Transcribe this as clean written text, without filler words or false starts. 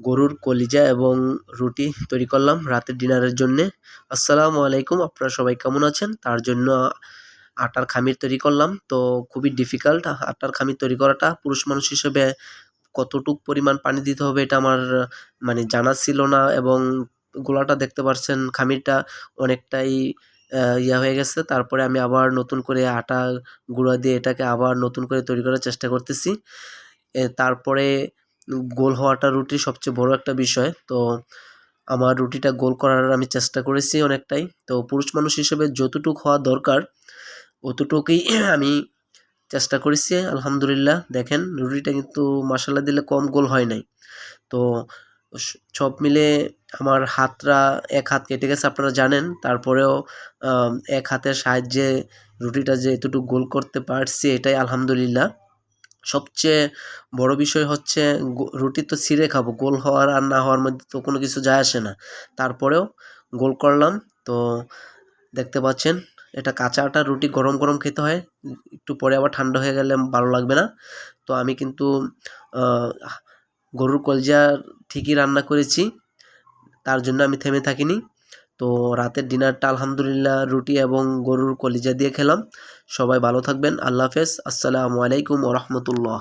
গরুর কলিজা এবং রুটি তৈরি করলাম রাতের ডিনারের জন্যে। আসসালামু আলাইকুম, আপনারা সবাই কেমন আছেন? তার জন্য আটার খামির তৈরি করলাম। তো খুবই ডিফিকাল্ট আটার খামির তৈরি করাটা। পুরুষ মানুষ হিসেবে কতটুক পরিমাণ পানি দিতে হবে এটা আমার মানে জানা ছিল না, এবং গোলাটা দেখতে পাচ্ছেন খামিরটা অনেকটাই ইয়া হয়ে গেছে। তারপরে আমি আবার নতুন করে আটা গুঁড়া দিয়ে এটাকে আবার নতুন করে তৈরি করার চেষ্টা করতেছি। তারপরে গোল হওয়াটা রুটির সবচেয়ে বড় একটা বিষয়। তো আমার রুটিটা গোল করার আমি চেষ্টা করেছি অনেকটাই। তো পুরুষ মানুষ হিসেবে যতটুক হওয়া দরকার অতটুকুই আমি চেষ্টা করেছি। আলহামদুলিল্লাহ দেখেন রুটিটা কিন্তু মাশাআল্লাহ দিলে কম গোল হয় নাই। তো সব মিলে আমার হাতটা এক হাত কেটে গেছে আপনারা জানেন। তারপরেও এক হাতের সাহায্যে রুটিটা যে এতটুকু গোল করতে পারছি এটাই আলহামদুলিল্লাহ। সবচেয়ে বড় বিষয় হচ্ছে রুটি তো ছিঁড়ে খাবো, গোল হওয়ার আর না হওয়ার মধ্যে তো কোনো কিছু যায় আসে না। তারপরেও গোল করলাম। তো দেখতে পাচ্ছেন এটা কাঁচা আটার রুটি গরম গরম খেতে হয়, একটু পরে আবার ঠান্ডা হয়ে গেলে ভালো লাগবে না। তো আমি কিন্তু গরুর কলিজা ঠিকই রান্না করেছি, তার জন্য আমি থেমে থাকিনি। তো রাতের ডিনারটা আলহামদুলিল্লাহ রুটি এবং গরুর কলিজা দিয়ে খেলাম। সবাই ভালো থাকবেন। আল্লাহ হাফেজ। আসসালামু আলাইকুম ওয়া রাহমাতুল্লাহ।